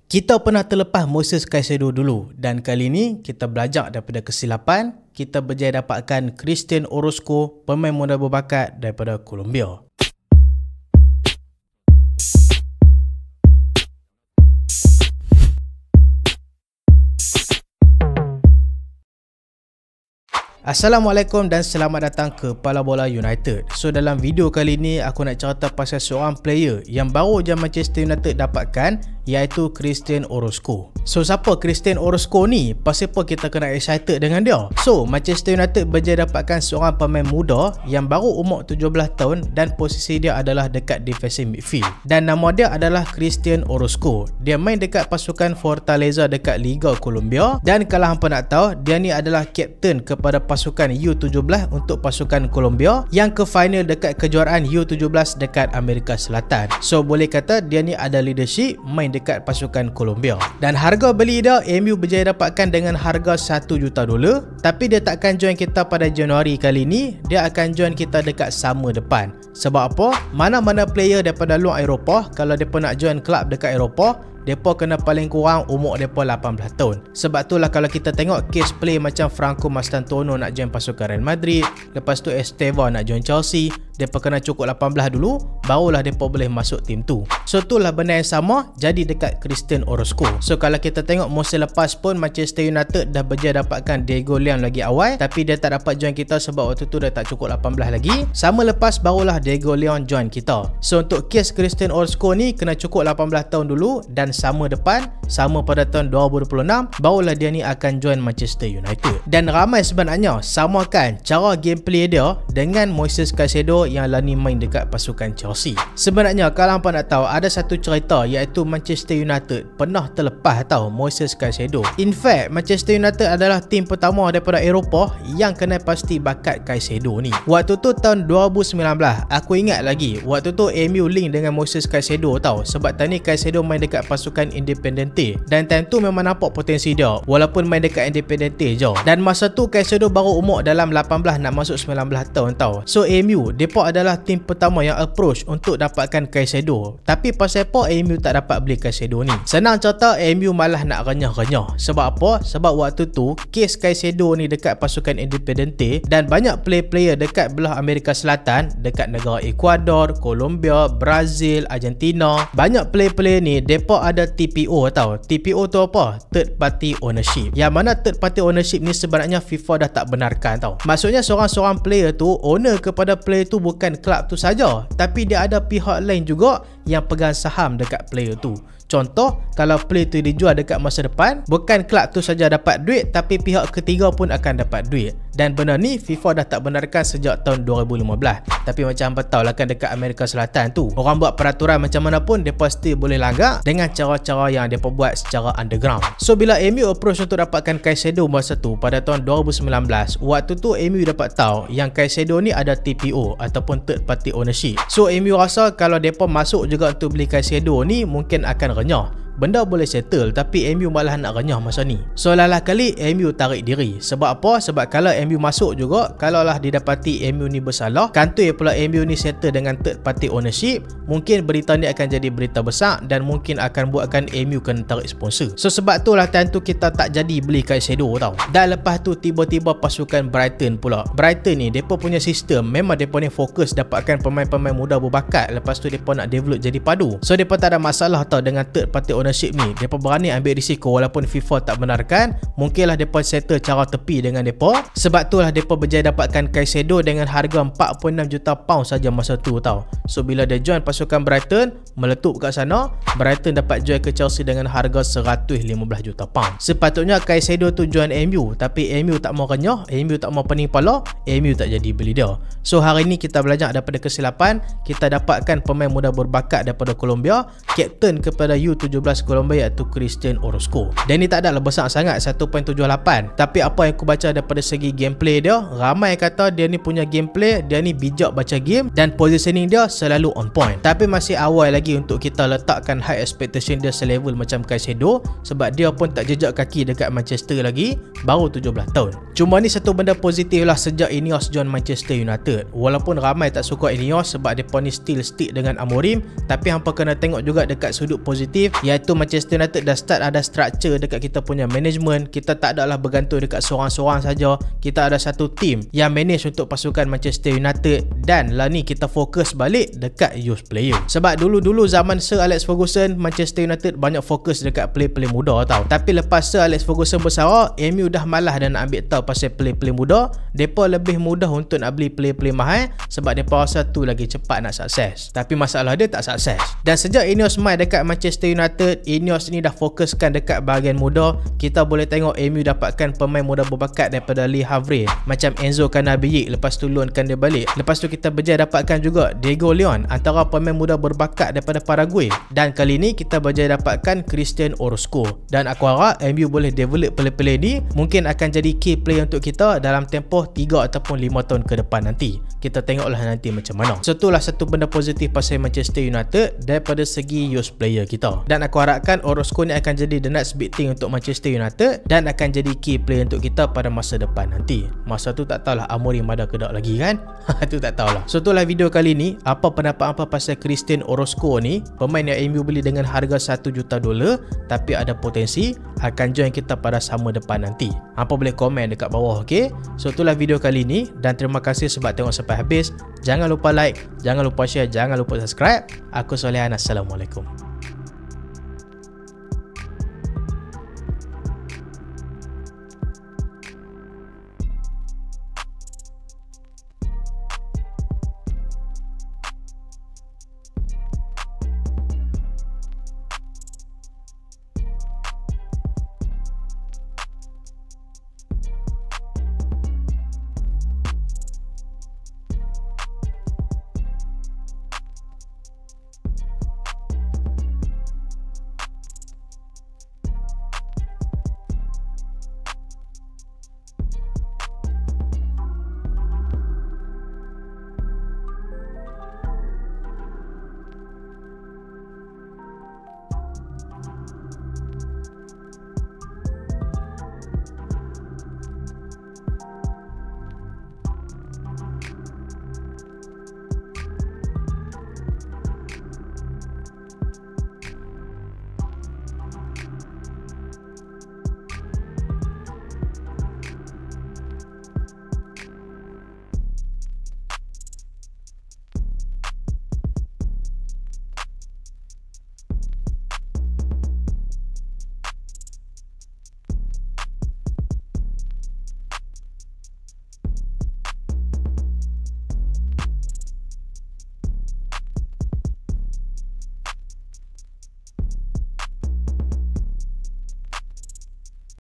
Kita pernah terlepas Moises Caicedo dulu dan kali ini kita belajar daripada kesilapan. Kita berjaya dapatkan Cristian Orozco, pemain muda berbakat daripada Colombia. Assalamualaikum dan selamat datang ke Pala Bola United. So dalam video kali ni aku nak cerita pasal seorang player yang baru je Manchester United dapatkan, iaitu Cristian Orozco. So siapa Cristian Orozco ni? Pasal apa kita kena excited dengan dia? So Manchester United berjaya dapatkan seorang pemain muda yang baru umur 17 tahun dan posisi dia adalah dekat defensive midfield. Dan nama dia adalah Cristian Orozco. Dia main dekat pasukan Fortaleza dekat Liga Colombia, dan kalau hampa nak tahu, dia ni adalah kapten kepada pasukan U17 untuk pasukan Colombia yang ke final dekat kejuaraan U17 dekat Amerika Selatan. So boleh kata dia ni ada leadership main dekat pasukan Colombia. Dan harga beli dia MU berjaya dapatkan dengan harga $1 juta. Tapi dia takkan join kita pada Januari kali ni. Dia akan join kita dekat summer depan. Sebab apa? Mana-mana player daripada luar Eropah, kalau mereka nak join club dekat Eropah, mereka kena paling kurang umur mereka 18 tahun. Sebab itulah kalau kita tengok case play macam Franco Mastantuono nak join pasukan Real Madrid, lepas tu Estevao nak join Chelsea, mereka kena cukup 18 dulu, barulah mereka boleh masuk tim tu. So itulah benda yang sama jadi dekat Cristian Orozco. So kalau kita tengok musim lepas pun Manchester United dah berjaya dapatkan Diego Leon lagi awal, tapi dia tak dapat join kita sebab waktu tu dia tak cukup 18 lagi. Sama lepas barulah Diego Leon join kita. So untuk case Cristian Orozco ni kena cukup 18 tahun dulu, dan sama depan, sama pada tahun 2026, barulah dia ni akan join Manchester United. Dan ramai sebenarnya samakan cara gameplay dia dengan Moises Caicedo yang lani main dekat pasukan Chelsea. Sebenarnya kalau hampa nak tahu, ada satu cerita iaitu Manchester United pernah terlepas tahu Moises Caicedo. In fact, Manchester United adalah tim pertama daripada Eropah yang kena pasti bakat Caicedo ni. Waktu tu tahun 2019, aku ingat lagi, waktu tu MU link dengan Moises Caicedo tau, sebab tadi Caicedo main dekat pasukan Independiente, dan time tu memang nampak potensi dia walaupun main dekat Independiente je. Dan masa tu Caicedo baru umur dalam 18 nak masuk 19 tahun tau. So MU depa adalah tim pertama yang approach untuk dapatkan Caicedo. Tapi pasal apa MU tak dapat beli Caicedo ni? Senang cerita, MU malah nak renyah-renyah. Sebab apa? Sebab waktu tu kes Caicedo ni dekat pasukan Independiente, dan banyak player-player dekat belah Amerika Selatan, dekat negara Ecuador, Colombia, Brazil, Argentina, banyak player-player ni depa ada TPO tau. TPO tu apa? Third party ownership. Yang mana third party ownership ni sebenarnya FIFA dah tak benarkan tau. Maksudnya seorang-seorang player tu owner kepada player tu bukan klub tu saja, tapi dia ada pihak lain juga yang pegang saham dekat player tu. Contoh, kalau player tu dijual dekat masa depan, bukan klub tu saja dapat duit, tapi pihak ketiga pun akan dapat duit. Dan benda ni FIFA dah tak benarkan sejak tahun 2015. Tapi macam hampa tahu lah kan, dekat Amerika Selatan tu orang buat peraturan macam mana pun, dia pasti boleh langgar dengan cara-cara yang dia buat secara underground. So bila MU approach untuk dapatkan Caicedo masa tu pada tahun 2019, waktu tu MU dapat tahu yang Caicedo ni ada TPO ataupun third party ownership. So MU rasa kalau mereka masuk juga untuk beli Caicedo ni, mungkin akan renyah. Benda boleh settle, tapi MU malah nak renyah masa ni. So lalah kali MU tarik diri. Sebab apa? Sebab kalau MU masuk juga, kalaulah didapati MU ni bersalah, kantoi pula MU ni settle dengan third party ownership, mungkin berita ni akan jadi berita besar dan mungkin akan buatkan MU kena tarik sponsor. So sebab tu lah time tu kita tak jadi beli Caicedo tau. Dan lepas tu tiba-tiba pasukan Brighton pula. Brighton ni depa punya sistem memang depa ni fokus dapatkan pemain-pemain muda berbakat, lepas tu depa nak develop jadi padu. So depa tak ada masalah tau dengan third party ownership ni. Mereka berani ambil risiko walaupun FIFA tak benarkan. Mungkinlah mereka settle cara tepi dengan mereka. Sebab itulah mereka berjaya dapatkan Caicedo dengan harga 46 juta pound saja masa tu tau. So bila dia join pasukan Brighton, meletup kat sana, Brighton dapat jual ke Chelsea dengan harga 115 juta pound. Sepatutnya Caicedo tu join MU, tapi MU tak mau renyah, MU tak mau pening pala, MU tak jadi beli dia. So hari ni kita belajar daripada kesilapan. Kita dapatkan pemain muda berbakat daripada Colombia, kapten kepada U17 Colombia iaitu Cristian Orozco. Dan ni tak adalah besar sangat, 1.78. Tapi apa yang aku baca daripada segi gameplay dia, ramai kata dia ni punya gameplay, dia ni bijak baca game dan positioning dia selalu on point. Tapi masih awal lagi untuk kita letakkan high expectation dia selevel macam Caicedo, sebab dia pun tak jejak kaki dekat Manchester lagi, baru 17 tahun. Cuma ni satu benda positif lah sejak Ineos join Manchester United. Walaupun ramai tak suka Ineos sebab mereka ni still stick dengan Amorim, tapi hampa kena tengok juga dekat sudut positif, iaitu Satu, Manchester United dah start ada structure dekat kita punya management. Kita tak adalah bergantung dekat seorang-seorang saja. Kita ada satu team yang manage untuk pasukan Manchester United, dan lah ni kita fokus balik dekat youth player. Sebab dulu-dulu zaman Sir Alex Ferguson, Manchester United banyak fokus dekat play-play muda tau. Tapi lepas Sir Alex Ferguson bersara, MU dah malas dan nak ambil tahu pasal play-play muda. Depa lebih mudah untuk nak beli play-play mahal sebab depa rasa tu lagi cepat nak sukses. Tapi masalah dia tak sukses. Dan sejak Ineos main dekat Manchester United, Ineos ni dah fokuskan dekat bahagian muda. Kita boleh tengok MU dapatkan pemain muda berbakat daripada Lee Havre macam Enzo Cannavaro, lepas tu loankan dia balik. Lepas tu kita berjaya dapatkan juga Diego Leon, antara pemain muda berbakat daripada Paraguay. Dan kali ni kita berjaya dapatkan Christian Orozco. Dan aku harap MU boleh develop player-player ni, mungkin akan jadi key player untuk kita dalam tempoh 3 ataupun 5 tahun ke depan nanti. Kita tengoklah nanti macam mana. So itulah satu benda positif pasal Manchester United daripada segi youth player kita. Dan aku harapkan Orozco ni akan jadi the next big thing untuk Manchester United dan akan jadi key player untuk kita pada masa depan nanti. Masa tu tak tahulah Amorim ada ke tak lagi kan. Tu tak tahulah. So itulah video kali ni. Apa pendapat apa pasal Christian Orozco ni, pemain yang MU beli dengan harga $1 juta tapi ada potensi akan join kita pada sama depan nanti. Apa boleh komen dekat bawah, okey? So itulah video kali ni, dan terima kasih sebab tengok sampai habis. Jangan lupa like, jangan lupa share, jangan lupa subscribe. Aku Solehan, Assalamualaikum.